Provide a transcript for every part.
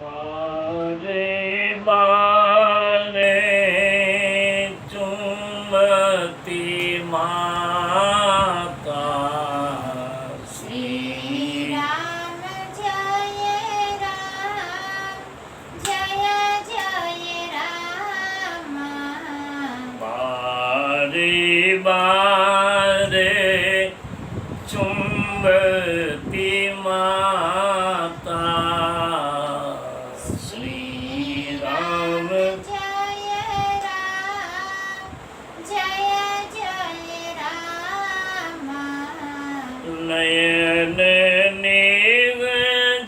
बारे बारे चुमती माता श्री राम जय राम बारे बारे चुमती माता श्री राम नयन नेग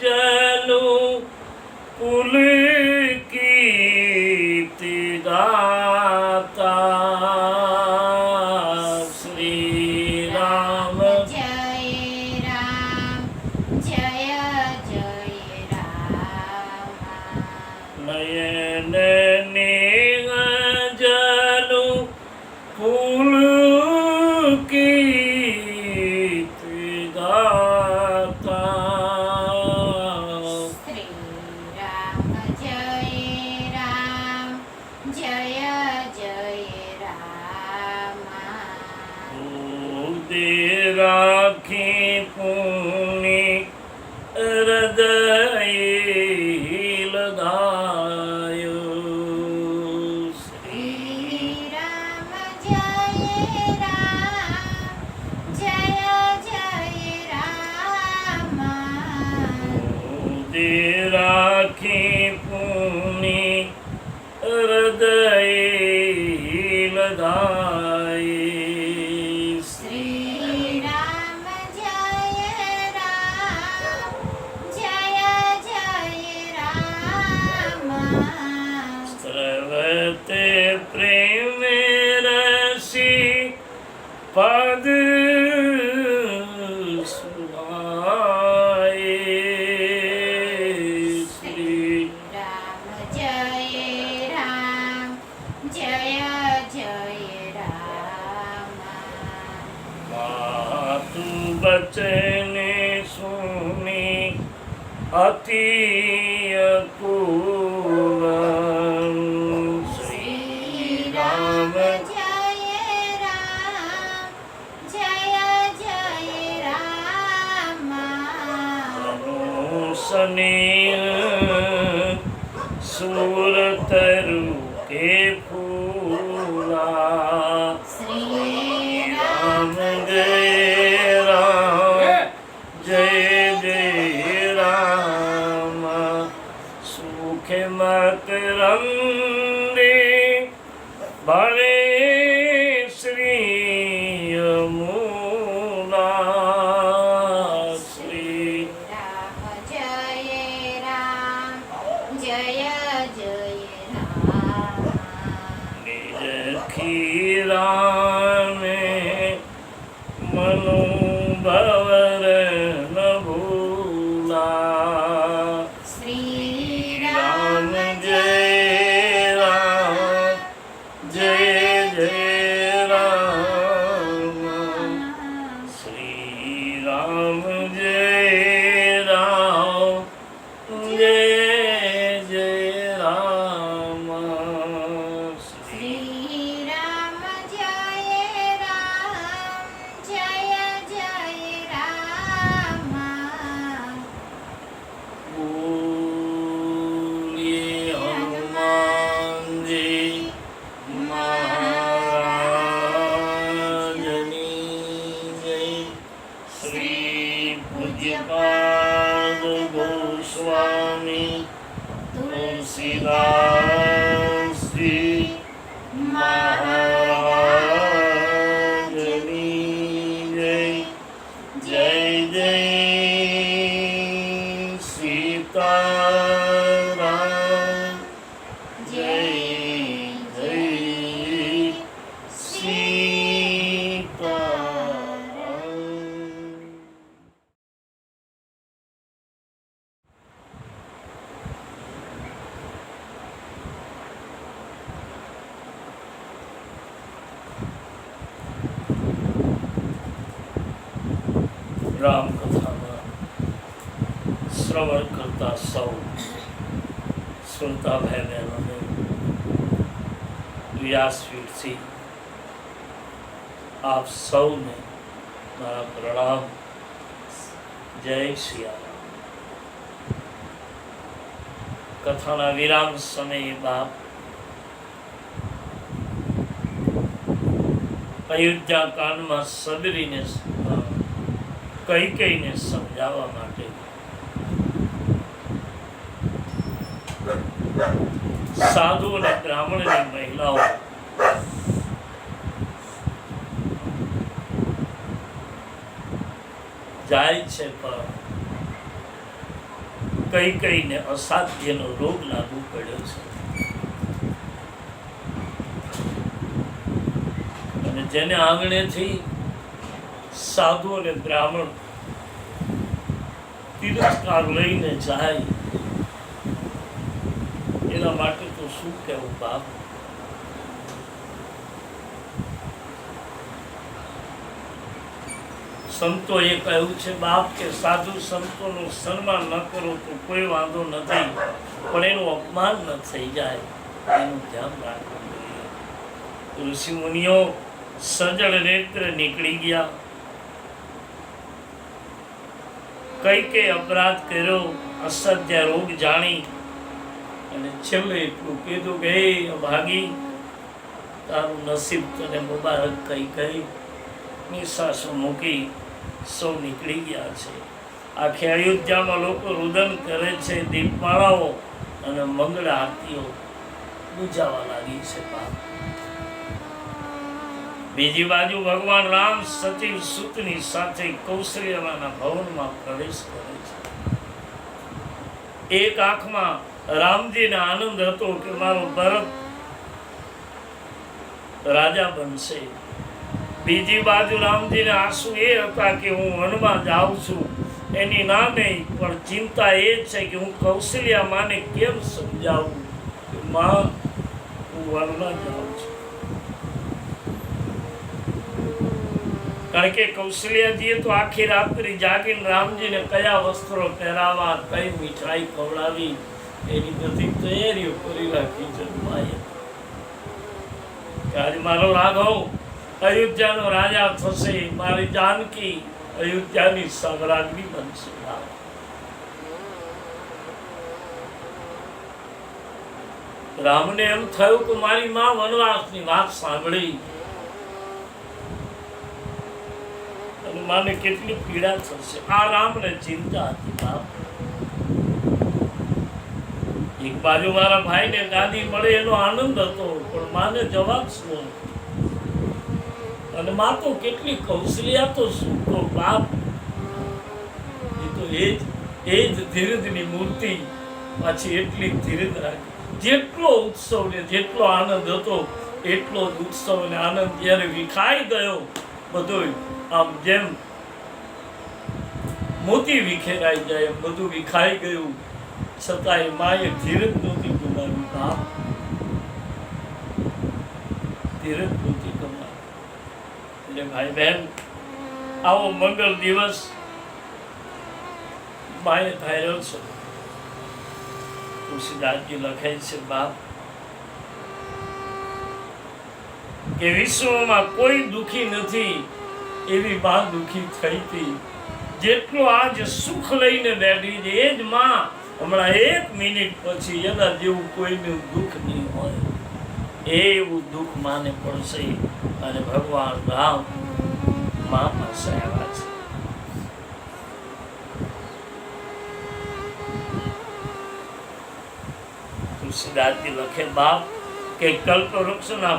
जलु पुलकित गाता श्री राम जय राम नयन नेग जलु पुलकित गाता श्री राम जय राम दे राखी पुनि हृदय लगायो श्री राम जय राम दे राखी पुनि हृदय लगाए श्री राम जय राम स्रवते प्रेम रसी पद सुहाए श्री राम जय राम मातु बचन सुनी अति अपूर्व श्री राम जय राम स्नेह सूरतरु के फूला श्री राम जय राम जय जय राम सुख मत रंदे भरे श्री यमुना श्री राम जय राम निज खीरा में मनोभवर न भूला श्री राम जय जय राम श्री राम जय जय राम श्री श्री राम जय राम बोलिए हनुमान जी महाराजनी जय श्री पूज्यपाद गोस्वामी तुलसीदास जी महाराजनी जय जय जय सीताराम जय जय सीताराम રામકથામાં શ્રવણ કરતા સૌ શ્રોતા ભાઈ બહેનોને વ્યાસપીઠથી આપ સૌને મારા પ્રણામ. જય સિયારામ. કથાના વિરામ સમયે બાપ અયોધ્યા કાંડમાં સબરીને કૈકેયીને સમજાવવા માટે સાધુ અને બ્રાહ્મણની મહિલાઓ જાય છે, પણ કૈકેયીને અસાધ્યનો રોગ લાગુ પડ્યો છે અને જેને આંગણેથી સાધુ અને બ્રાહ્મણ તિરસ્કાર લઈને જાય એના માટે તો શું કહેવું બાપ. સંતોએ કહ્યું છે બાપ કે સાધુ સંતોનું સન્માન ન કરો તો કોઈ વાંધો નથી, પણ એનું અપમાન ન થઈ જાય એનું ધ્યાન રાખવું જોઈએ. ઋષિ મુનિઓ સજળ નેત્ર નીકળી ગયા. કૈકેયી અપરાધ કર્યો, અસત્ય રોગ જાણી અને છેલ્લે એટલું કીધું કે હે અભાગી, તારું નસીબ તને મુબારક. કૈકેયી નિશાસો મૂકી સૌ નીકળી ગયા છે. આખી અયોધ્યામાં લોકો રુદન કરે છે, દીપમાળાઓ અને મંગળ આરતીઓ બુજાવા લાગી છે બાપ. બીજી બાજુ ભગવાન રામ સચિવ સુતની સાથે કૌશલ્યમાના ભવનમાં પ્રવેશ કરે છે. એક આંખમાં રામજીને આનંદ હતો કે મારો ભરત રાજા બનશે, બીજી બાજુ રામજીને આંસુ એ હતા કે હું વનમાં જાઉં છું. એની ના નહીં, પણ ચિંતા એ છે કે હું કૌશલ્યા માને કેમ સમજાવું કે માં હું વનમાં જાઉં છું. કારણ કે કૌશલ્યાજીએ તો આખી રાત્રિ જાગીને રામજીને કયા વસ્ત્રો પહેરાવા, કઈ મીઠાઈ ખવડાવી એની બધી તૈયારીઓ કરી રાખી છે. આજે મારો રાઘવ અયોધ્યાનો રાજા થશે, મારી જાનકી અયોધ્યાની સામ્રાજ્ઞી બનશે. રામને એમ થયું કે મારી માં વનવાસની વાત સાંભળી અને માને કેટલી પીડા થશે. આ રામને ચિંતા હતી બાપ. એક બાજુ મારા ભાઈને ગાદી મળે એનો આનંદ હતો, પણ માને જવાબ શું? અને માં તો કેટલી કૌશલ્યા તો શું તો બાપ. એ તો એ જ ધીરજની મૂર્તિ, પાછી એટલી ધીરજ રાખી. જેટલો ઉત્સવ ને જેટલો આનંદ હતો એટલો જ ઉત્સવ અને આનંદ જ્યારે વિખાઈ ગયો, બધો આમ જેમ મોતી વિખેરાઈ જાય એમ બધું વિખાઈ ગયું, છતાંય માએ ધીરજ નહોતી ગુમાવી બાપ. ધીરજ નહોતી ગુમાવી. એટલે ભાઈ બહેન, આવો મંગળ દિવસ માએ ધાર્યો છે. તુલસીદાસજી લખે છે બાપ કે વિશ્વમાં કોઈ દુખી નથી એવી માં દુખી થઈ હતી. જેટલો આજ સુખ લઈને બેઠી છે એ જ માં હમણાં 1 મિનિટ પછી એના જેવું કોઈનું દુઃખ નહીં હોય એવું દુઃખ માને પડશે. અને ભગવાન રામ માં પાસે આવ્યા છે. તુલસીદાસજી લખે બાપ કે કલ્પવૃક્ષના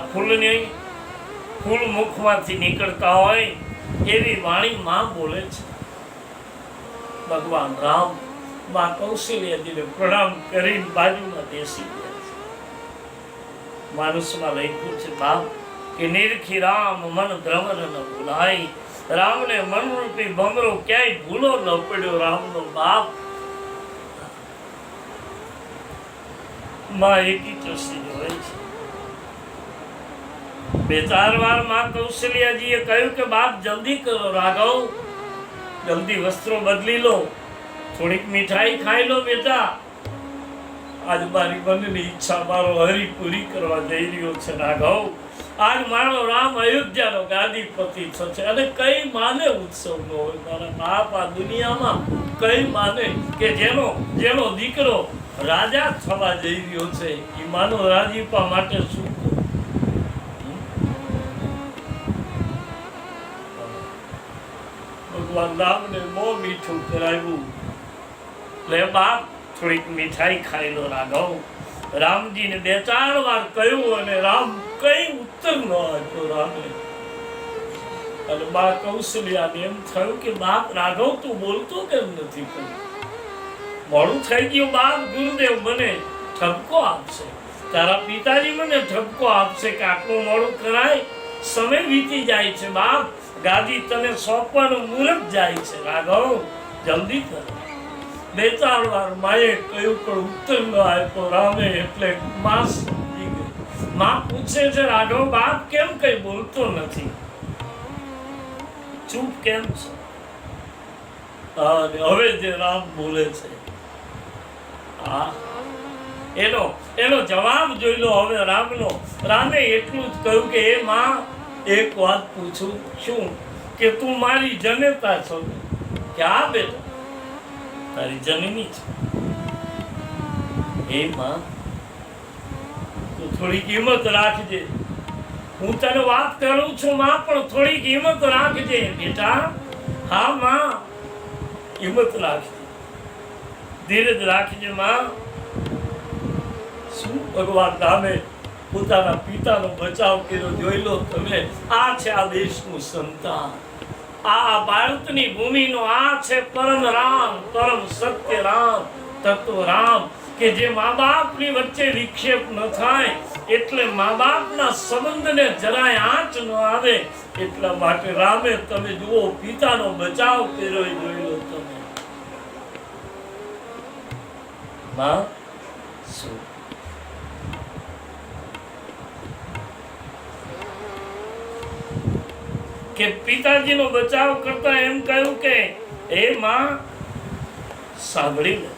ફૂલ મુખમાંથી નીકળતા હોય એવી વાણી માં બોલે છે. ભગવાન રામ માં કૌશલ્યાજીને પ્રણામ કરી બાજુમાં બેસી ગયા છે. માનસમાં લખ્યું છે બાપ કે નિરખી રામ મન ભ્રમર ન ભૂલાય. રામને મનરૂપી ભમરો ક્યાંય ભૂલો ન પડ્યો. રામનો બાપ માં એકી દ્રષ્ટિ જોડે છે. 2-4 વાર માં કૌશલ્યાજીએ કહ્યું કે બાપ જલ્દી કરો રાઘવ, જલ્દી વસ્ત્રો બદલી લો, થોડીક મીઠાઈ ખાઈ લો બેટા. આજ મારી મનની ઈચ્છા મારો હરી પૂરી કરવા જઈ રહ્યો છે રાઘવ. આજ મારો રામ અયોધ્યાનો ગાદીપતિ થશે અને કઈ માને ઉત્સવ નો હોય મારા બાપ. આ દુનિયામાં કઈ માને કે જેનો દીકરો રાજા થવા જઈ રહ્યો છે એ માનો રાજીપા માટે શું ભગવાન રામને મોં મીઠું કરાવ્યું. લે બાપ થોડીક મીઠાઈ ખાઈ લો રાઘવ. રામજીને 2-4 વાર કહ્યું અને રામ કઈ ઉત્તર ન આપ્યો રામે. અને બા કૌશલ્યાને એમ થયું કે બાપ રાઘવ તું બોલતો કેમ નથી? મોડું થઈ ગયું બાપ. ગુરુદેવ મને ઠપકો આપશે, તારા પિતાજી મને ઠપકો આપશે કે આટલું મોડું કરાય, સમય વીતી જાય છે બાપ. ગાદી તને સોંપવાનું મુહૂર્ત જાય છે રાઘવ, જલ્દી કર. 2-4 વાર માએ કહ્યું પણ ઉત્તર ન આપ્યો રામે. એટલે માં સમજી ગઈ. માં પૂછે છે રાઘવ બાપ કેમ કઈ બોલતો નથી, ચૂપ કેમ છે? અને હવે જે રામ બોલે છે એનો જવાબ જોઈ લો હવે રામનો. રામે એટલું જ કહ્યું કે એ માં એક વાત પૂછું શું કે તું મારી જનેતા છો કે આ બેટા તારી જનની છે? એ માં તું થોડી કિંમત રાખજે. હું તને વાત કરું છું માં પણ થોડી કિંમત રાખજે બેટા. હા માં કિંમત રાખજે, ધીરજ રાખજે માં. શું ભગવાન રામે પોતાના પિતાનો બચાવ કર્યો જોઈ લો તમે. આ છે આ દેશનું સંતાન, આ ભારતની ભૂમિનો આ છે પરમ રામ, પરમ સત્ય રામ, તત્વ રામ કે જે મા બાપની વચ્ચે વિક્ષેપ ન થાય, એટલે મા બાપના સંબંધને જરાય આંચ ન આવે એટલા માટે રામે તમે જુઓ પિતાનો બચાવ કર્યો જોઈ લો તમે. માં શું કે પિતાજીનો બચાવ કરતા એમ કહ્યું કે હે માં સાંભળી લે.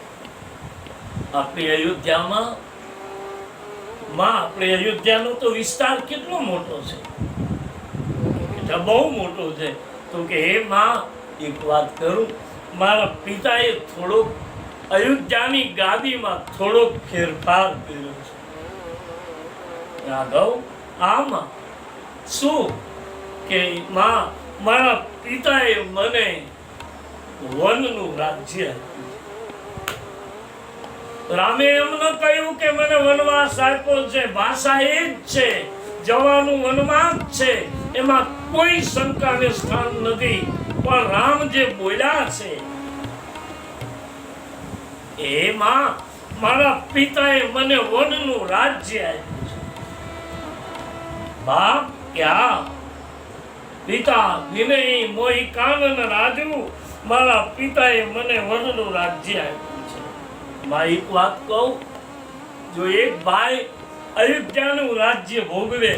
આપણી અયોધ્યામાં માં આપણી અયોધ્યાનો તો વિસ્તાર કેટલો મોટો છે, બહુ મોટો છે. તો કે હે માં એક વાત કરું, મારા પિતાએ થોડોક અયોધ્યાની ગાદીમાં થોડોક ફેરફાર કર્યો છે. રાઘવ આમાં શું કે માં મારા પિતાએ મને વનનું રાજ્ય આપ્યું. રામે એમ ન કહ્યું કે મને વનવાસ આપ્યો છે. ભાષા એ જ છે, જવાનું વનમાં જ છે, એમાં કોઈ શંકાને સ્થાન નથી. પણ રામ જે બોલ્યા છે એમાં મારા પિતાએ મને વનનું રાજ્ય આપ્યું છે. બાપ ક્યાં પિતા વિનય મોહી કાનન રાજુ, મારા પિતાએ મને વનનું રાજ્ય આપ્યું છે. માં એક વાત કહું, જો એક ભાઈ અયોધ્યાનું રાજ્ય ભોગવે,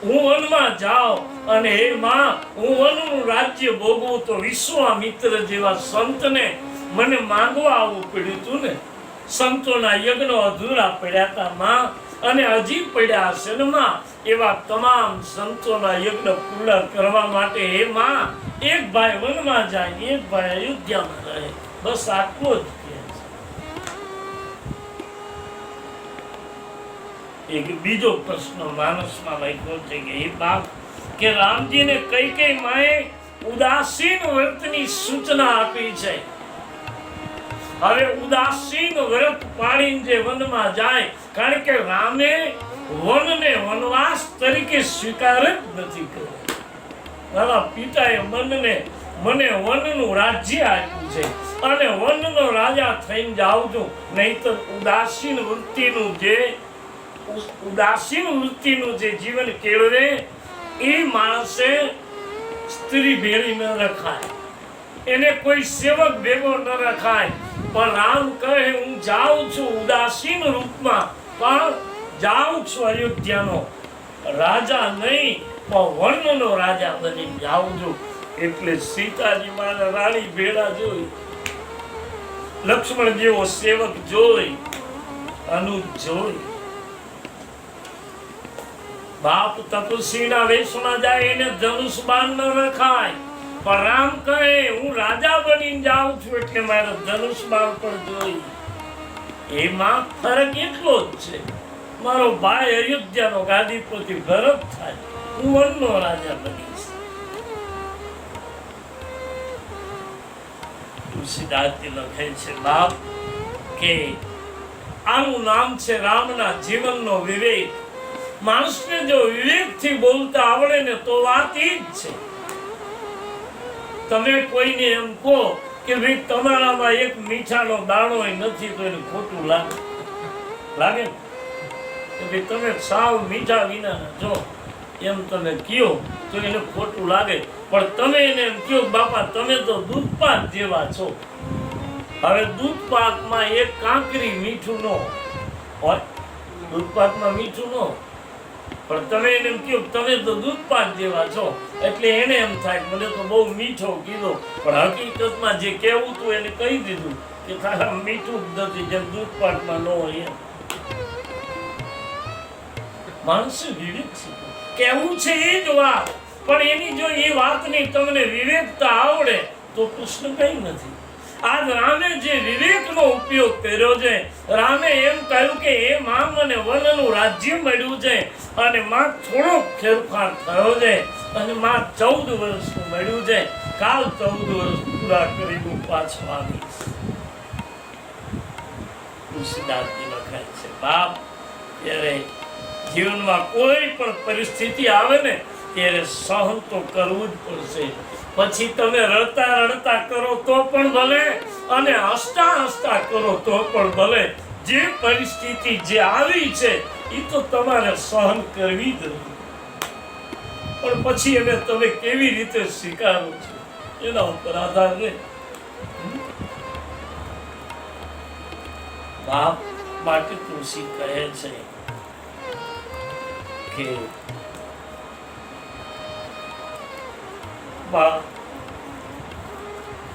હું વનમાં જાઉં અને હે માં હું વનનું રાજ્ય ભોગવું, તો વિશ્વામિત્ર જેવા સંતને મને માંગવા આવવું પડ્યું હતું ને. સંતોના યજ્ઞો અધૂરા પડ્યા હતા માં, અને હજી પડ્યા હશે ને માં. એવા તમામ સંતોના યજ્ઞ પૂર્ણ કરવા માટે હે માં એક ભાઈ વનમાં જાય, એક ભાઈ અયોધ્યામાં રહે. બસ આટલો જ કહે છે. એક બીજો પ્રશ્ન માનસમાં લખ્યો છે કે એ બાપ કે રામજીને કઈ માએ ઉદાસીન વ્રતની સૂચના આપી છે. હવે ઉદાસીન વ્રત પાડીને જે વનમાં જાય, કારણ કે રામે વનને વનવાસ તરીકે સ્વીકાર જ નથી કર્યો. મારા પિતાએ મને વનનું રાજ્ય આપ્યું છે અને વનનો રાજા થઈને જાઉં છું. નહીતર ઉદાસીન વૃત્તિનું જે જીવન કેળવે એ માણસે સ્ત્રી ભેળી ન રખાય, એને કોઈ સેવક ભેગો ન રખાય. પણ રામ કહે હું જાઉં છું ઉદાસીન રૂપમાં, પણ જાઉં છું અયોધ્યાનો રાજા નહીં પણ વનનો રાજા બની જાઉં છું. એટલે સીતાજી મારા રાણી ભેળા જોઈ, લક્ષ્મણ જેવો સેવક જોઈ અનુજ જોઈ. બાપ તપસ્વીના વેશમાં જાય એને ધનુષ બાણ ન રખાય, પણ રામ કહે હું રાજા બનીને જાઉં છું એટલે મારે ધનુષ બાણ પણ જોઈ. એમાં ફરક એટલો જ છે, મારો ભાઈ અયોધ્યાનો ગાદીપતિ ભરત થાય, હું વનનો રાજા બનીશ. તુલસીદાસજી લખે છે બાપ કે આનું નામ છે રામના જીવનનો વિવેક. માણસને જો વિવેકથી બોલતા આવડે ને તો વાત ઈ જ છે. તમે કોઈને એમ કહો કે ભાઈ તમારામાં એક મીઠાનો દાણો નથી તો એને ખોટું લાગે ને? કે ભાઈ તમે સાવ મીઠા વિના જો એમ તમે કયો તો એને ખોટું લાગે. પણ તમે એને એમ કહો બાપા તમે તો દૂધપાક જેવા છો. હવે દૂધપાકમાં એક કાંકરી મીઠું ન હોય, દૂધપાકમાં મીઠું ન, પણ તમે એને એમ કહો તમે તો દૂધપાક જેવા છો એટલે એને એમ થાય મને તો બહુ મીઠો કીધો, પણ હકીકતમાં જે કહેવું હતું એને કહી દીધું કે તારા મીઠું જ નથી, જેમ દૂધપાકમાં ન હોય એમ. માણસે વિવેક કહેવું છે એ જ વાત, પણ એની જો એ વાતની તમને વિવેકતા આવડે તો કૃષ્ણ કઈ નથી. આજ રામે જે વિવેકનો ઉપયોગ કર્યો છે, રામે એમ કહ્યું કે એ માં મને વનનું રાજ્ય મળ્યું છે અને માં થોડોક ફેરફાર થયો છે અને માં 14 વર્ષનું મળ્યું છે, કાલ 14 વર્ષ પૂરા કરી હું પાછો આવીશ. તુલસીદાસજી લખાય છે બાપ ત્યારે જીવનમાં કોઈ પણ પરિસ્થિતિ આવે ને ત્યારે સહન તો કરવું જ પડશે. પછી તમે રડતા રડતા કરો તો પણ ભલે અને હસતા હસતા કરો તો પણ ભલે, જે પરિસ્થિતિ જે આવી છે એ તો તમારે સહન કરવી જ રહી. પણ પછી એને તમે કેવી રીતે સ્વીકારો છો એના ઉપર આધાર રહે. બાપ માટે તુલસી કહે છે કે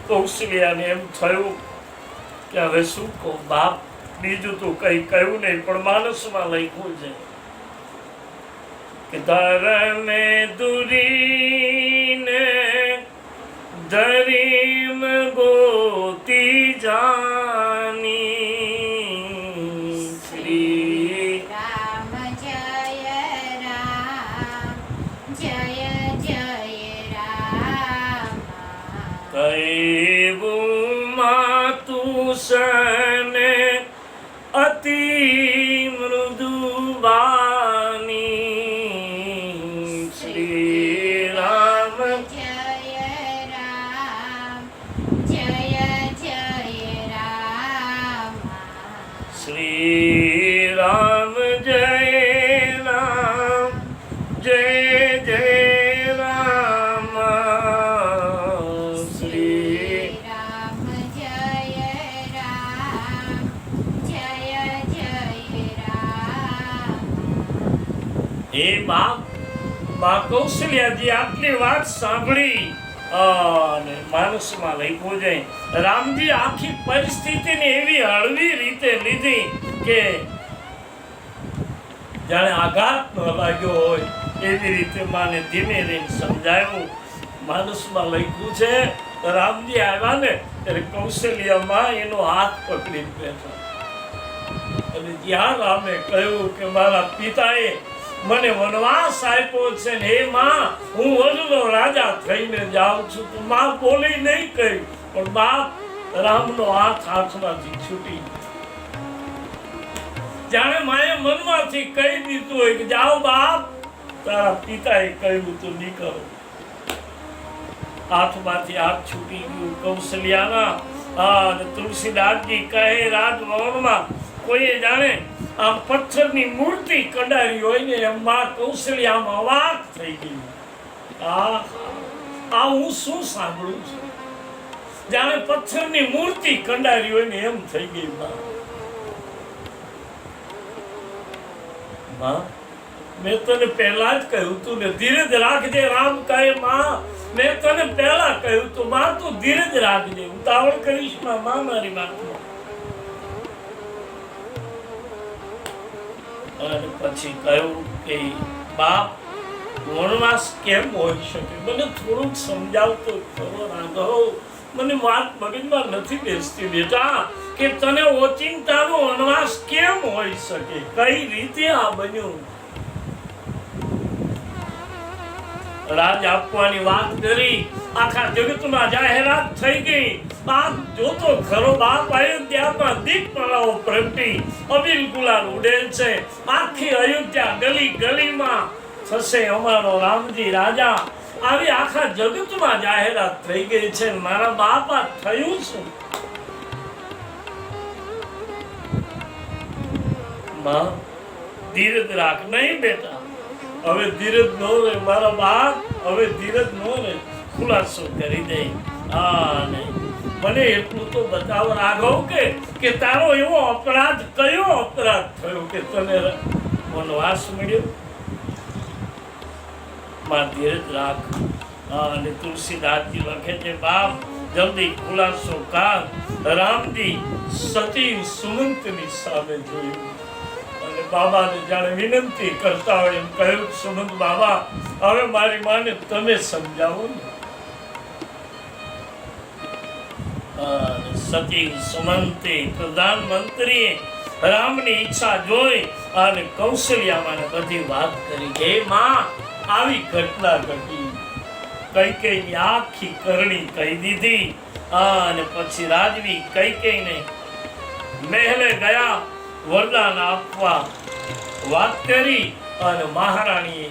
કૌશલ્યાને એમ થયું કે હવે શું કહું બાપ, બીજું તો કઈ કહ્યું નહીં, પણ માનસમાં લખ્યું છે કે ધરમે દુરીને ધરીમ ગોતી જાની. શ્રી રામ જય રામ જય જય રામ. કૈવું માતું સને અતિ મૃદુ બાની. શ્રી રામ જય રામ જય જય રામ. શ્રી રામ જય રામ જય જય રામ. શ્રી રામ જય રામ જય જય રામ. હે બાપ, બા કૌશલ્યાજી આટલી વાત સાંભળી અને માનસમાં લખ્યું છે. રામજી આખી પરિસ્થિતિને એવી હળવી રીતે લીધી કે જાણે આઘાત ન લાગ્યો હોય એવી રીતે માને ધીમે ધીમે સમજાયું. માનસમાં લખ્યું છે રામજી આવ્યા ને ત્યારે કૌશલ્યામાં એનો હાથ પકડી બેઠા અને જ્યાં રામે કહ્યું કે મારા પિતાએ મને વનવાસ આપ્યો છે ને હે માં હું વનનો રાજા થઈને જાઉં છું, તો માં બોલી નહીં કહ્યું, પણ બાપ રામનો હાથ હાથમાંથી છૂટી જાણે માએ મનમાંથી કહી દીધું હોય કે જાઓ બાપ, તારા પિતાએ કહ્યું તો નીકળો. હાથમાંથી હાથ છૂટી ગયું કૌશલ્યાના. અને તુલસીદાસજી કહે રાજભવનમાં કોઈએ જાણે આમ પથ્થરની મૂર્તિ કડારી હોય ને એમ માં કૌશલ્યામાં વાત થઈ ગઈ. આ હું શું સાંભળું છું, જાણે પથ્થરની મૂર્તિ કંડારી હોય ને એમ થઈ ગઈ. માં મેં તને પહેલા જ કહ્યું તું ને ધીરજ રાખજે. રામ કહે માં મેં તને પહેલા કહ્યું તું માં તું ધીરજ રાખજે, ઉતાવળ કરીશ માં મારી વાતમાં. અને પછી કહ્યું કે બાપ વનવાસ કેમ હોઈ શકે, મને થોડુંક સમજાવતો ખરો રાઘવ, મને વાત મગજમાં નથી બેસતી બેટા કે તને ઓચિંતાનો વનવાસ કેમ હોઈ શકે, કઈ રીતે આ બન્યું. રાજ આપવાની વાત કરી, આખા જગતમાં જાહેરાત થઈ ગઈ. બાપ જોતો ખરો, બાપ અયોધ્યામાં દીપમાળાઓ પ્રગટી, અબીલ ગુલાલ ઉડે છે. આખી અયોધ્યા ગલી ગલીમાં થશે અમારો રામજી રાજા, આવી આખા જગતમાં જાહેરાત થઈ ગઈ છે. મારા બાપ આ થયું શું? માં ધીરજ રાખ. નહીં બેટા, હવે ધીરજ ન રહે મારા બાપ, હવે ધીરજ ન રહે. ખુલાસો કરી દે. હા નહીં, મને એટલું તો બતાવ રાઘવ કે તારો એવો અપરાધ કયો અપરાધ થયો કે તને વનવાસ મળ્યો. માં ધીરજ રાખ. અને તુલસીદાસજી લખે છે બાપ જલ્દી ખુલાસો કર. રામજી સતી સુમંતની સામે જોયું અને બાબાને જાણે વિનંતી કરતા હોય એમ કહ્યું, સુમંત બાબા હવે મારી માને તમે સમજાવો ને. સતી સુમંતે પ્રધાનમંત્રીએ રામની ઈચ્છા જોઈ અને કૌશલ્યામાને બધી વાત કરી. હે માં આવી ઘટના ઘટી. કૈકેયીની આખી કરણી કહી દીધી. અને પછી રાજવી કૈકેયીને મહેલે ગયા વરદાન આપવા વાત કરી અને મહારાણીએ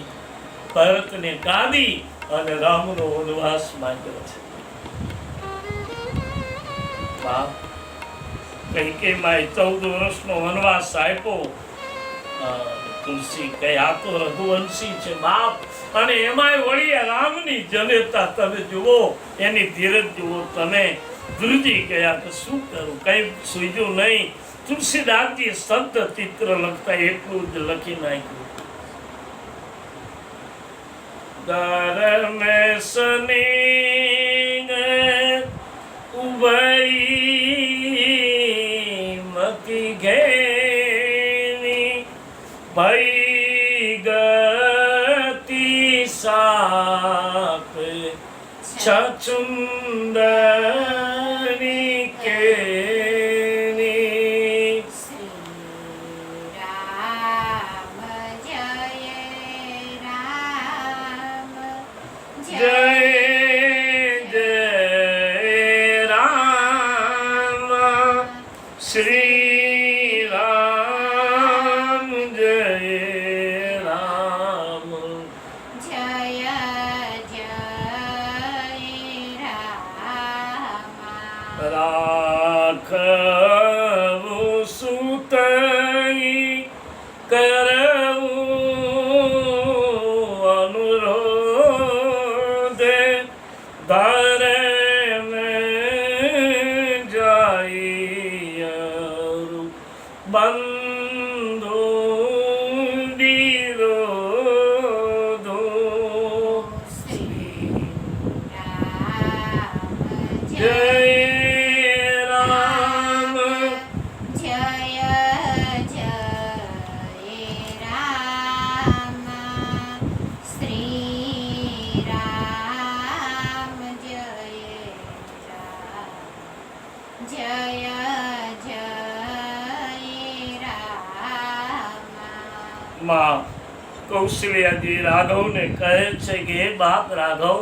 ભરતને ગાદી અને રામનો વનવાસ માંગ્યો છે. કૈકેયીમાં 14 વર્ષનો વનવાસ આપ્યો. તુલસી કહે આ તો રઘુવંશી છે બાપ, અને એમાંય વળી રામની જનેતા તમે જુઓ, એની ધીરજ જુઓ. તમે ધ્રુજી ગયા કે શું કરું, કઈ સૂઝ્યું નહીં. તુલસીદાસજી સંત ચિત્ર લખતા એટલું જ લખી નાખ્યું. દર મેં સની ઉભઈ મકી ઘેની ભઈ ગતિ સાપ છછુંદરી કેની. શ્રી રામ જય રામ જય જય રામ શ્રી રામ જય રામ. જય જય રામ રાખવું સુતઈ કરવું અનુરોધે ધારે મેં જાય બંધુ વિરોધો. શ્રી રામ જય રામ રામ જય જય રામ શ્રી રામ જય રામ જય જય રામ. માં કૌશલ્યાજી રાઘવને કહે છે કે હે બાપ રાઘવ,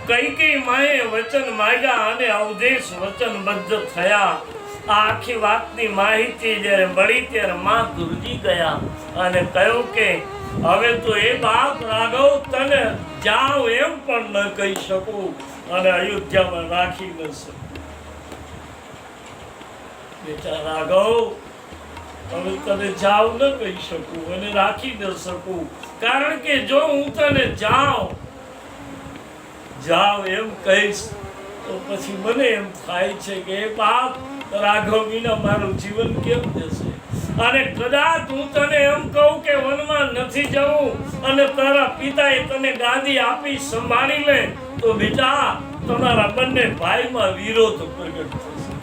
કૈકેયી માએ વચન માંગ્યા અને અવધેશ વચનબદ્ધ થયા. આ આખી વાતની માહિતી જ્યારે મળી ત્યારે માં ધ્રુજી ગયા અને કહ્યું કે હવે તો એ બાપ રાઘવ તને જાઓ એમ પણ ન કહી શકું અને અયોધ્યામાં રાખી ન શકું. બેટા રાઘવ, હવે તને જાવ ન કહી શકું અને રાખી ન શકું, કારણ કે જો હું તને જાવ એમ કહીશ તો પછી મને એમ થાય છે કે એ બાપ રાઘવ વિના મારું જીવન કેમ જશે. અને કદાચ હું તને એમ કહું કે વનમાં નથી જવું અને તારા પિતાએ તને ગાદી આપી સંભાળી લે તો બેટા તમારા બંને ભાઈમાં વિરોધ પ્રગટ થશે.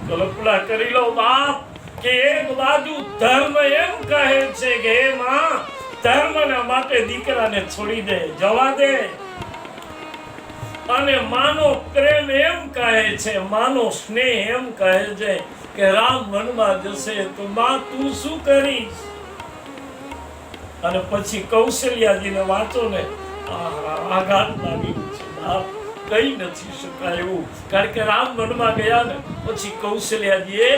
કલ્પના કરી લો બાપ, કે એક બાજુ ધર્મ એમ કહે છે કે હે માં ધર્મના માટે દીકરાને છોડી દે, જવા દે, અને માનો પ્રેમ એમ કહે છે, માનો સ્નેહ એમ કહે છે કે રામ વનમાં જશે તો માં તું શું કરીશ? અને પછી કૌશલ્યાજીને વાંચો ને, આઘાત લાગ્યું છે, બાપ કઈ નથી શકાય એવું. કારણ કે રામ વનમાં ગયા ને પછી કૌશલ્યાજીએ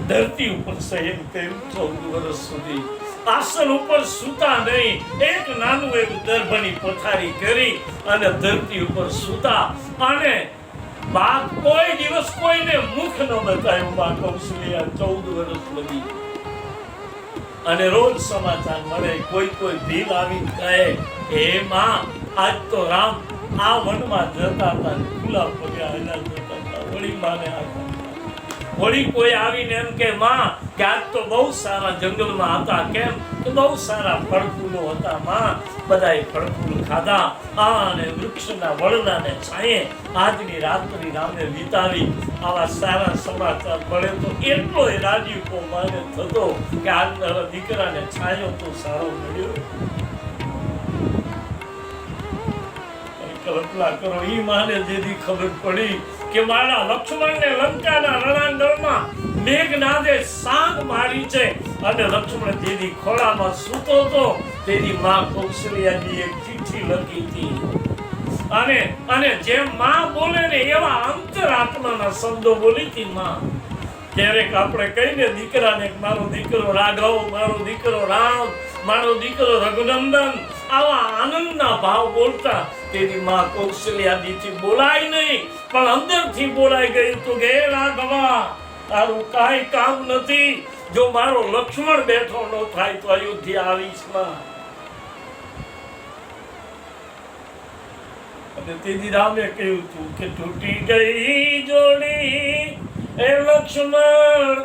ધરતી ઉપર શયન કર્યું 14 વર્ષ સુધી. આસન ઉપર સૂતા નહીં, એક નાનું એક દર્ભની પથારી કરી અને ધરતી ઉપર સૂતા. અને બાપ કોઈ દિવસ કોઈને મુખ ન બતાવ્યું. બા કૌશલ્યા 14 વર્ષ લગી. અને રોજ સમાચાર મળે, કોઈ ભીલ આવી કહે હે માં આજ તો રામ આ વનમાં જતા હતા, ખુલ્લા પગે હાલ્યા જતા હતા. વળી માને આઘાત. વળી કોઈ આવીને એમ કે માં કે આજ તો બહુ સારા જંગલમાં હતા. કેમ? કે બહુ સારા ફળફૂલો હતા માં, બધાએ ફળફૂલ ખાધા અને વૃક્ષના વડલાને છાંયે આજની રાત્રિ રામે વિતાવી. આવા સારા સમાચાર મળે તો એટલોય રાજીપો માને થતો કે આજના દીકરાને છાંયો તો સારો મળ્યો. કલ્પના કરો, ઈ માને જેથી ખબર પડી કે મારા લક્ષ્મણને લંકાના રણાંગણમાં મેઘનાદે સાંગ મારી છે અને લક્ષ્મણ જેથી ખોળામાં સૂતો હતો તેની માં કૌશલ્યાજી એક ચિઠ્ઠી લખી હતી. અને જેમ માં બોલે ને એવા અંતરાત્માના શબ્દો બોલી હતી માં. ક્યારેક આપણે કહીને દીકરાને મારો દીકરો રાઘવ, મારો દીકરો રામ, મારો દીકરો રઘુનંદન, આવા આનંદના ભાવ બોલતા. તેની માં કૌશલ્યાજીથી બોલાય નહીં પણ અંદરથી બોલાઈ ગયું તો કે રાઘવા તારું કાંઈ કામ નથી. જો મારો લક્ષ્મણ બેઠો ન થાય તો અયોધ્યા આવીશ માં. અને તેથી રામે કહ્યું હતું કે તૂટી ગઈ જોડી એ લક્ષ્મણ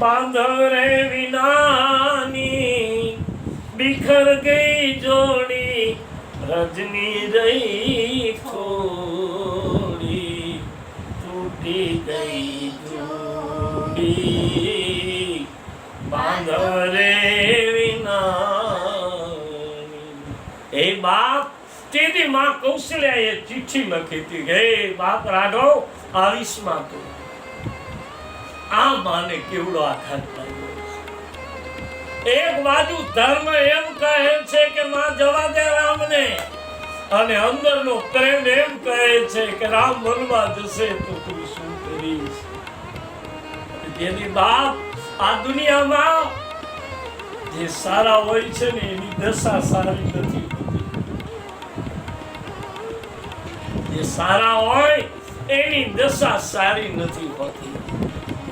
બાંધવ રે વિનાની, બિખર ગઈ જોડી રજની રહી થોડી, તૂટી ગઈ જોડી બાંધવ રે વિનાની. એ બાપ તેની માં કૌશલ્યાએ ચિઠ્ઠી લખી હતી હે બાપ રાઘવ આવીશ માં. તો આ માને કેવડો આઘાત લાગ્યો. એક બાજુ ધર્મ એમ કહે છે કે માં જવા દે રામને, અને અંદરનો પ્રેમ એમ કહે છે કે રામ વનમાં જશે તો તું શું કરીશ? જેની બાપ આ દુનિયામાં જે સારા હોય છે ને એની દશા સારી નથી હોતી. જે સારા હોય એની દશા સારી નથી હોતી.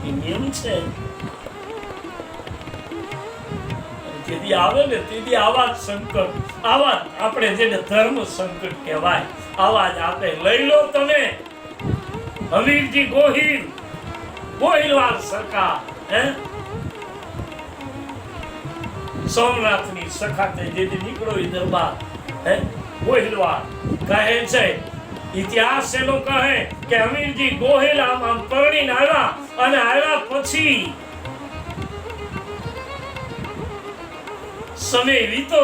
એ નિયમ છે. તેથી આવે ને તેથી આવા જ સંકટ, આવા આપણે જેને ધર્મ સંકટ કહેવાય, આવા જ આપણે લઈ લો. તમે હમીરજી ગોહિલ, ગોહિલવાડ સરકાર, સોમનાથની સખાતે જેથી નીકળો એ દરબાર ગોહિલવાડ કહે છે. ઇતિહાસ એનો કહે કે હમીરજી ગોહિલ આમ પરણીને આવ્યા અને આવ્યા પછી સમય વીતો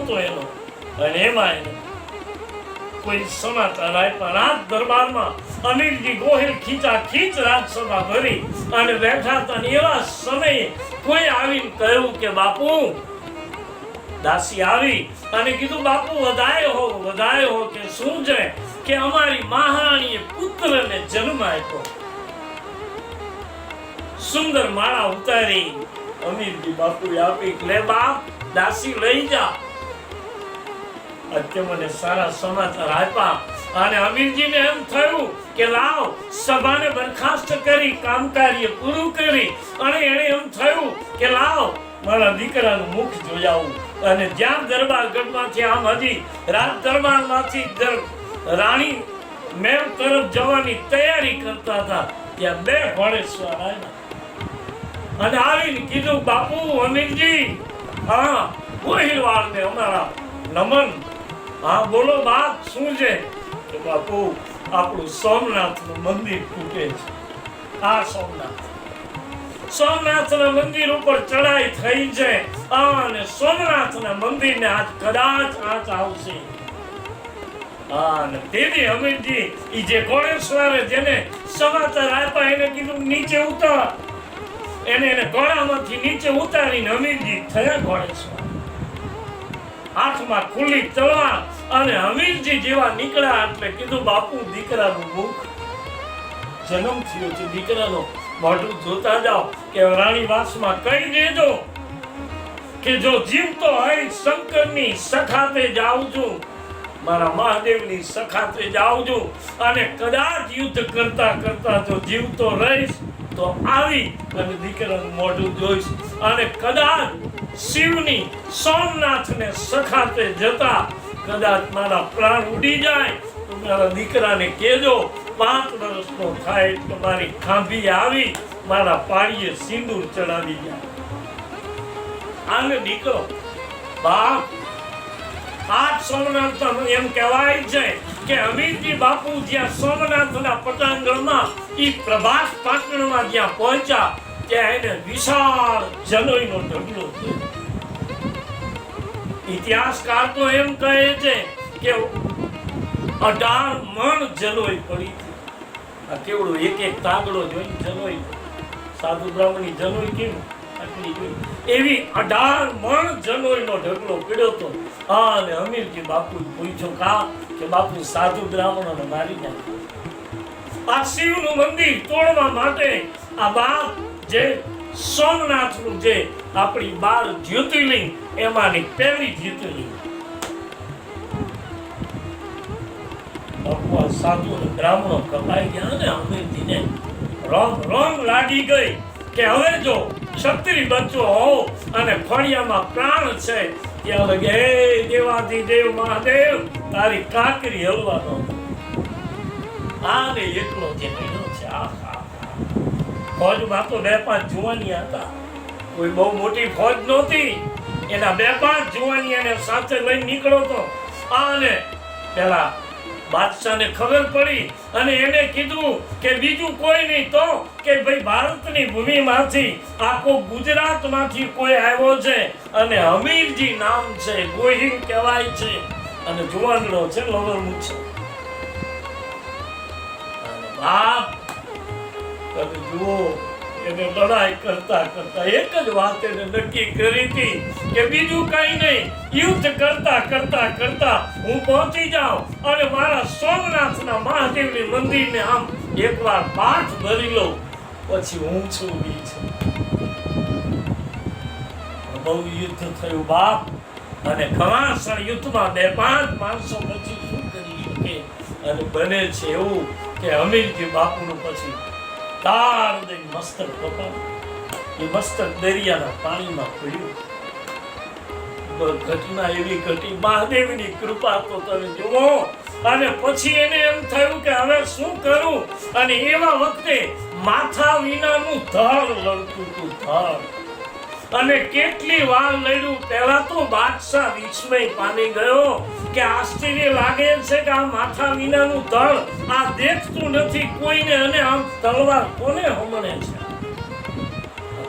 તો એનો, અને એમાં એને કોઈ સમાચાર આપ્યા. રાજ દરબારમાં અમીરજી ગોહિલ ખીચ રાજસભા ભરી અને બેઠા હતા. એવા સમયે કોઈ આવીને કહ્યું કે બાપુ, દાસી આવી અને કીધું બાપુ વધાયો હો. કે શું છે? કે અમારી મહારાણીએ પુત્રને જન્મ આપ્યો. સુંદર માળા ઉતારી અમીરજી બાપુએ આપી. લે બાપ, દાસી લઈ જા. અત્યારે મને સારા સમાચાર આપ્યા. અને અમીરજીને એમ થયું કે લાવ, સભાને બરખાસ્ત કરી, કામકાર્ય પૂરું કરી, અને એને એમ થયું કે લાવ મારા દીકરાનું મુખ જોઈ આવું. અને જ્યાં દરબાર ગઢમાંથી આમ હજી રાજ દરબારમાંથી રાણી મહેલ તરફ જવાની તૈયારી કરતા હતા ત્યાં બે ઘોડેસવાર આવ્યા અને આવીને કીધું બાપુ અમીરજી, હા ગોહિલવાડને અમારા નમન. હા બોલો બાપ, શું છે? કે બાપુ આપણું સોમનાથનું મંદિર તૂટે છે આ સોમનાથના મંદિર ઉપર ચડાઈ થઈ છે અને સોમનાથના મંદિરને આજ કદાચ આંચ આવશે. અને તેથી હમીરજી ઈ જે ઘોડેશ્વરે જેને સમાચાર આપ્યા એને કીધું નીચે ઉતાર. એને ઘોડામાંથી નીચે ઉતારીને હમીરજી થયા ઘોડેશ્વર. હાથમાં ખુલ્લી તલવાર અને હમીરજી જેવા નીકળ્યા એટલે કીધું બાપુ દીકરાનું મુખ જન્મ થયો છે, દીકરાનો મોઢું જોતા જાઓ કે રાણીવાસમાં કહી દેજો કે જો જીવતો હોય શંકરની સખાતે જાઉં છું, મારા મહાદેવની સખાતે જાઉં છું અને કદાચ યુદ્ધ કરતા કરતા જો જીવતો રહીશ તો આવી અને દીકરાનું મોઢું જોઈશ અને કદાચ શિવની સોમનાથને સખાતે જતા કદાચ મારા પ્રાણ ઉડી જાય તો મારા દીકરાને કહેજો 5 વર્ષનો થાય તો મારી ખાંભી આવી મારા પાડીએ સિંદૂર ચડાવી જાય. આને દીકરો બાપ આજ સોમનાથ એમ કહેવાય છે કે હમીરજી બાપુ જ્યાં સોમનાથના પટાંગણમાં ઈ પ્રભાસ પાટણમાં જ્યાં પહોંચ્યા ત્યાં એને વિશાળ જનોઈનો ઢગલો થયો. ઇતિહાસકાર તો એમ કહે છે કે 18 મણ જનોઈ પડી. આ કેવડો એક તાગડો જોઈ જનોઈ, સાધુ બ્રાહ્મણની જનોઈ કેમ આટલી જોઈ, એવી 18 મણ જનોઈનો ઢગલો પડ્યો હતો. અને હમીરજી બાપુ પૂછ્યું કે બાપુ સાધુ બ્રાહ્મણોને મારી નાખ્યો. આ શિવનું મંદિર તોડવા માટે આ બાપ જે સોમનાથનું જે આપણી 12 જ્યોતિર્લિંગ એમાંની પહેલી જ્યોતિર્લિંગ સાધુ બ્રાહ્મણો કપાઈ ગયા ને હમીરજીને રોંગ લાગી ગઈ કે હવે જો ક્ષત્રિય બચ્ચો હો અને ફળિયામાં પ્રાણ છે ત્યાં લગે હે દેવાધિદેવ મહાદેવ તારી કાકરી હલવાનો. આને એકલો જે મળ્યો છે ફોજમાં તો 2-5 જુવાની હતા, કોઈ બહુ મોટી ફોજ નહોતી. એના 2-5 જુવાની એને સાથે લઈને નીકળો તો અને પેલા બાદશાહને ખબર પડી અને એને કીધું કે બીજું કોઈ નહીં તો કે ભાઈ ભારતની ભૂમિમાંથી આખો ગુજરાતમાંથી કોઈ આવ્યો છે અને હમીરજી નામ છે, ગોહિલ કહેવાય છે અને જુવાનડો છે, લવરમુખ છે. અને બાપ તમે જુઓ એને લડાઈ કરતા કરતા એક જ વાત એને નક્કી કરી હતી કે બીજું કઈ નહીં, યુદ્ધ કરતા કરતા કરતા હું પહોંચી જાઉં અને મારા સોમનાથના મહાદેવની મંદિરને આમ એકવાર પાઠ ભરી લઉં પછી હું છું બી છું. બહુ યુદ્ધ થયું બાપ અને ઘમાસણ યુદ્ધમાં 2-5 માણસો પછી શું કરી શકે અને બને છે એવું કે હમીરજી બાપુનું પછી તાર દઈ મસ્તક પકડ, એ મસ્તક દરિયાના પાણીમાં પડ્યું. ઘટના એવી ઘટી, મહાદેવની કૃપા તો તમે જુઓ. અને પછી એને એમ થયું કે હવે શું કરું અને એવા વખતે માથા વિનાનું ધડ લડતું હતું, ધડ. અને કેટલી વાર લડ્યું. પહેલા તો બાદશાહ વિસ્મય પામી ગયો કે આશ્ચર્ય લાગે છે કે આ માથા વિનાનું ધડ આ દેખતું નથી કોઈને અને આમ તલવાર કોને હમણે છે,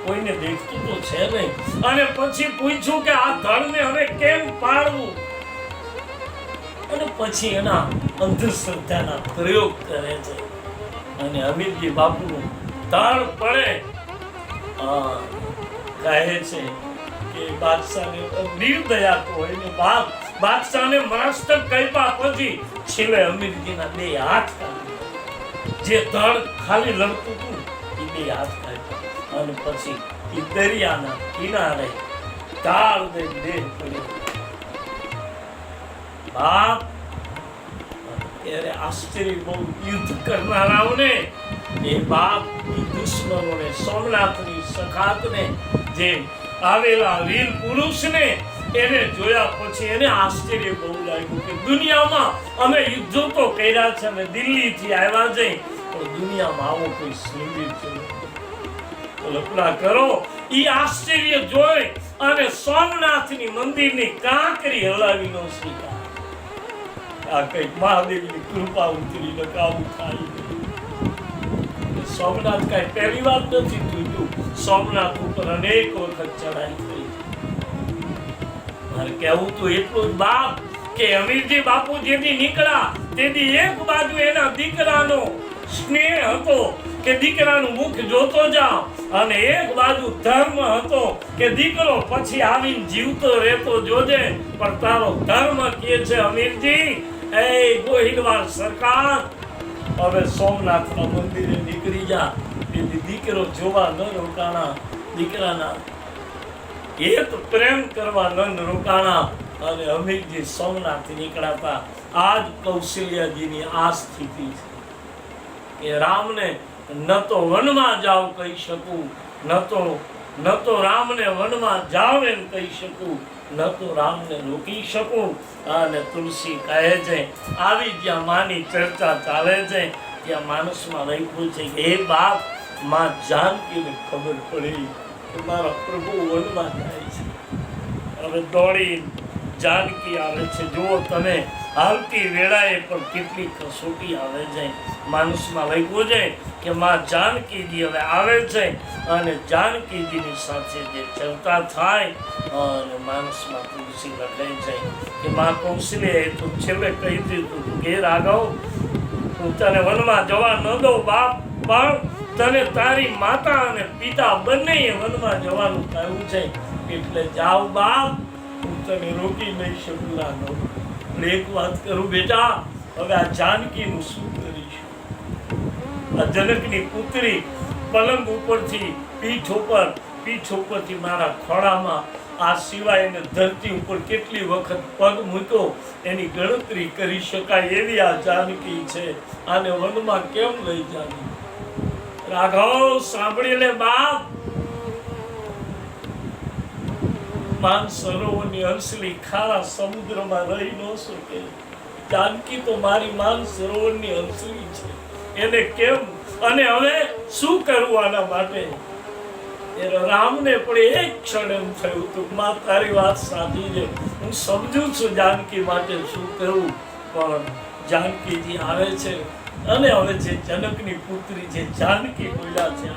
કોઈને દેખતું તો છે નહીં. અને પછી પૂછ્યું કે આ ધડને હવે કેમ પાડવું અને પછી એના અંધશ્રદ્ધાના પ્રયોગ કરે છે અને હમીરજી બાપુનું ધડ પડે કહે છે કે બાદશાહને નિર્દયા તો હોય ને બાદશાહને મસ્તક કાપ્યા પછી છેલ્લે હમીરજીના 2 હાથ કાપ્યા. જે ધડ ખાલી લડતું હતું એ 2 હાથ કાપ્યા અને પછી એ દરિયાના કિનારે તાળ દઈ દેહ પડ્યો. બાપ ત્યારે આશ્ચર્ય બહુ યુદ્ધ કરનારાઓને એ બાપ દુશ્મનોને સોમનાથની સખાતને જે આવેલા વીર પુરુષને એને જોયા પછી એને આશ્ચર્ય બહુ લાગ્યું કે દુનિયામાં અમે યુદ્ધો તો કર્યા છે અને દિલ્હીથી આવ્યા છે પણ દુનિયામાં આવો કોઈ શૂરવીર છે. કલ્પના કરો ઈ આશ્ચર્ય જોઈ અને સોમનાથની મંદિરની કાંકરી હલાવી નો સ્વીકાર. આ કઈક મહાદેવની કૃપા ઉતરીને કાબુ થાય. સોમનાથ કાંઈ પહેલી વાર નથી તૂટ્યું. સોમનાથ ઉપર અનેક વખત ચડાઈ થઈ. મારે કહેવું તો એટલું જ બાપ કે અમીરજી બાપુ જેથી નીકળ્યા તેથી એક બાજુ એના દીકરાનો સ્નેહ હતો કે દીકરાનું મુખ જોતો જાઓ, અને એક બાજુ ધર્મ હતો કે દીકરો પછી આવીને જીવતો રહેતો જોજે, પણ તારો ધર્મ કહે છે અમીરજી એ ગોહિલવાડ સરકાર હવે સોમનાથના મંદિરે નીકળી જા. તેથી દીકરો જોવા ન રોકાણા, દીકરાના એક પ્રેમ કરવા ન રોકાણા, અને અમીરજી સોમનાથ નીકળાતા. આજ કૌશલ્યાજીની આ સ્થિતિ છે કે રામને ન તો વનમાં જાઓ કહી શકું, ન તો રામને વનમાં જાઓ એમ કહી શકું, ન તો રામને રોકી શકું. અને તુલસી કહે છે આવી જ્યાં માની ચર્ચા ચાલે છે ત્યાં માનસમાં લખ્યું છે કે હે બાપ, માં જાનકીને ખબર પડી કે મારા પ્રભુ વનમાં જાય છે. હવે દોડી જાનકી આવે છે. જુઓ તમે, આવતી વેળાએ પણ કેટલી કસોટી આવે છે. માનસમાં લખ્યું છે કે માં જાનકીજી હવે આવે છે, અને જાનકીજીની સાથે જે ચર્ચા થાય, અને માનસમાં તુલસી લખે છે કે માં કૌશલ્યાએ તો છેલ્લે કહી દીધું કે રાઘવ, હું તને વનમાં જવા ન દઉં બાપ, પણ તને તારી માતા અને પિતા બંનેએ વનમાં જવાનું કહ્યું છે, એટલે જાઓ બાપ, હું તને રોકી નહીં શકું રાઘવ. પણ એક વાત કરું બેટા, હવે આ જાનકીનું શું કરીશું? આ જનકની પુત્રી પલંગ ઉપરથી પીઠ ઉપરથી મારા ખોળામાં, આ સિવાય એને ધરતી ઉપર કેટલી વખત પગ મૂક્યો એની ગણતરી કરી શકાય એવી આ જાનકી છે. આને વનમાં કેમ લઈ જાવી? રાઘવ સાંભળી લે બાપ, માન સરોવરની હંસલી ખારા સમુદ્રમાં રહી ન શકે. જાનકી તો મારી માન સરોવરની હંસલી છે, એને કેમ, અને હવે શું કરવું આના માટે? રામને પણ એક ક્ષણ એમ થયું હતું, માં તારી વાત સાચી છે, હું સમજુ છું જાનકી માટે શું કરવું, પણ જાનકીજી આવે છે, અને હવે જે જનકની પુત્રી છે જાનકી બોલ્યા છે,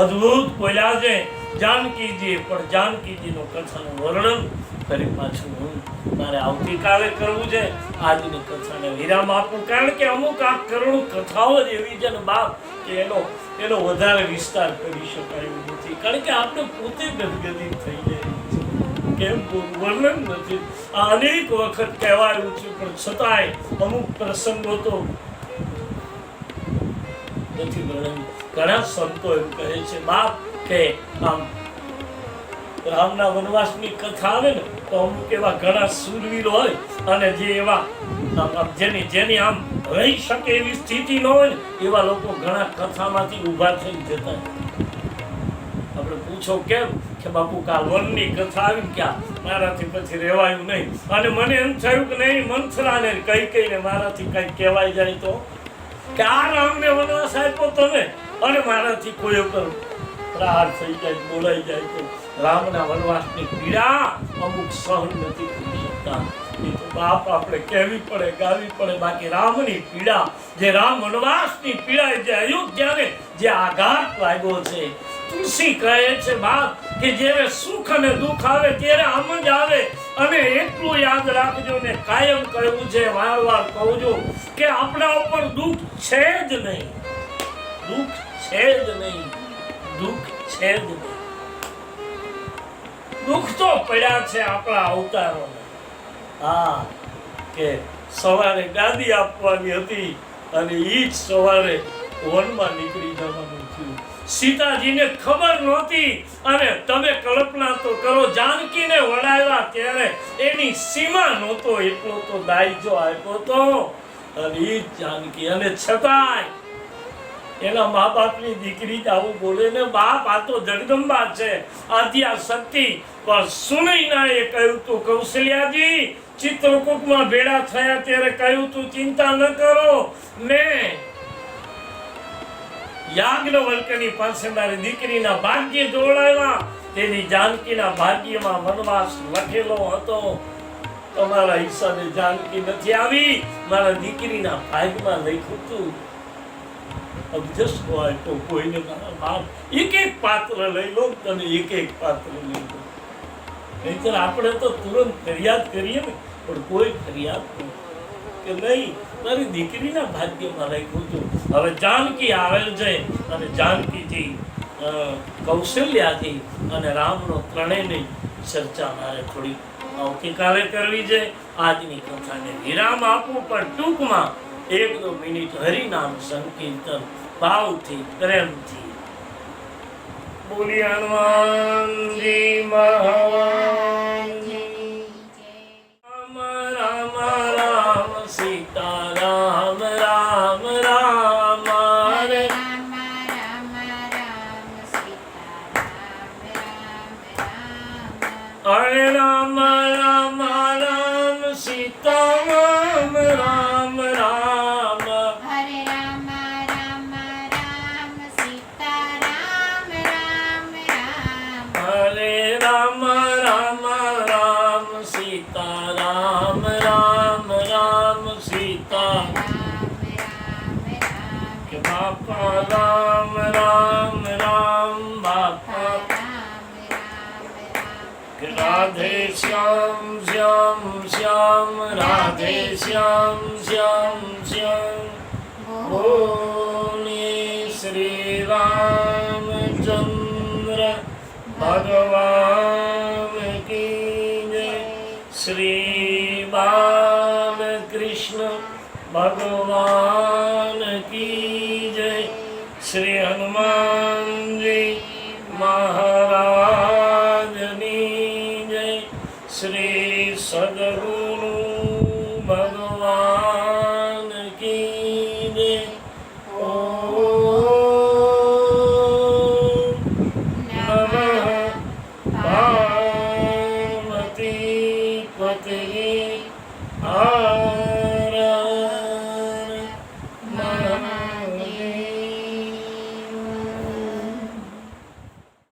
અદ્ભુત બોલ્યા છે જાનકીજી. પણ જાનકીજીનો કથાનું વર્ણન ફરી પાછું મારે આવતીકાલે કરવું છે. આજની કથાને વિરામ આપું, કારણ કે અમુક આ કરુણ કથાઓ જ એવી છે ને બાપ કે એનો વધારે વિસ્તાર કરી શકાય એવું નથી, કારણ કે આપણે પોતે ગદગદિત થઈ જાય છે, કેમ વર્ણન નથી. આ અનેક વખત કહેવાયું છે, પણ છતાંય અમુક પ્રસંગો તો નથી વર્ણન. ઘણા સંતો એમ કહે છે બાપ કે આમ રામના વનવાસની કથા આવે ને તો અમુક એવા ઘણા શૂરવીરો હોય, અને જે એવા જેની આમ રહી શકે એવી સ્થિતિ ન હોય ને એવા લોકો ઘણા કથામાંથી ઊભા થઈ જતા. આપણે પૂછો કેમ, કે બાપુ કાલ વનની કથા આવી ક્યાં, મારાથી પછી રહેવાયું નહીં, અને મને એમ થયું કે નહીં મંથરાને કહીને મારાથી કંઈક કહેવાય જાય તો કે આ રામને વનવાસ આપ્યો તમે, અને મારાથી કોઈ ઉપર પ્રહાર થઈ જાય, બોલાઈ જાય તો રામના વનવાસની પીડા અમુક સહન નથી કરી શકતા. એ તો બાપ આપણે કહેવી પડે, ગાવી પડે. બાકી રામની પીડા, જે રામ વનવાસની પીડા, જે અયોધ્યાને જે આઘાત લાગ્યો છે, તુલસી કહે છે બાપ કે જ્યારે સુખ અને દુઃખ આવે ત્યારે આમ જ આવે. અને એટલું યાદ રાખજો ને, કાયમ કહ્યું છે, વારવાર કહું છું કે આપણા ઉપર દુઃખ છે જ નહીં, દુઃખ છે જ નહીં, દુઃખ છે જ નહીં. દુઃખ તો પડ્યા છે આપણા અવતારોને. હા, કે સવારે ગાદી આપવાની હતી, અને ઈ જ સવારે વનમાં નીકળી જવાનું થયું. સીતાજીને ખબર નહોતી, અને તમે કલ્પના તો કરો, જાનકીને વડાવ્યા ત્યારે એની સીમા નહોતો, એટલો તો દાયજો આપ્યો તો, અને ઈ જ જાનકી. અને છતાંય એના મા બાપની દીકરી આવું બોલે ને, બાપ આ તો જગદંબા છે, આદ્યા શક્તિ. પણ સુનૈનાએ કહ્યું તું કૌશલ્યાજી, ચિત્રકૂટમાં ભેળા થયા ત્યારે કહ્યું તું ચિંતા ન કરો, મેં યાજ્ઞવલ્ક્યની પાસે મારી દીકરીના ભાગ્ય જોડાયા, તેની જાનકીના ભાગ્યમાં વનવાસ લખેલો હતો. તમારા હિસાબે જાનકી નથી આવી, મારા દીકરીના ભાગ્યમાં લખ્યું હતું. અબજસ્ટ હોય તો કોઈને મારા બાપ એક પાત્ર લઈ લો અને એક પાત્ર લઈ લો. નહીંતર આપણે તો તુરંત ફરિયાદ કરીએ ને, પણ કોઈ ફરિયાદ નહીં કે નહીં મારી દીકરીના ભાગ્યમાં લખ્યું હતું. હવે જાનકી આવેલ છે અને જાનકીથી કૌશલ્યાથી અને રામનો ત્રણેયની ચર્ચા મારે થોડી આવતીકાલે કરવી છે. આજની કથાને વિરામ આપું, પણ ટૂંકમાં 1-2 મિનિટ હરિનામ સંકીર્તન ભાવથી પ્રેમથી. બોલી હનુમાનજી મહારાજ. રામ રામ રામ સીતા રામ રામ રામ હરે રામ રામ રામ સીતા રામ રામ રામ હરે રામ રામ સીતા રામ રામ રામ હરે રામ રામ રામ સીતા રામ રામ રામ હરે રામ રામ રામ સીતા રામ રામ રામ સીતા કે બાપા રામ રામ રામ બાપા કે રાધે શ્યામ શ્યામ શ્યામ રાધે શ્યામ શ્યામ શ્યામ. બોલે શ્રી રામચંદ્ર ભગવાન કી જય. શ્રી બાલકૃષ્ણ ભગવાન કી જય. શ્રી હનુમાનજી મહારાજની જય. શ્રી સદગુરુ ભગવાન કી જય. ઓમ નમઃ પાર્વતી પતયે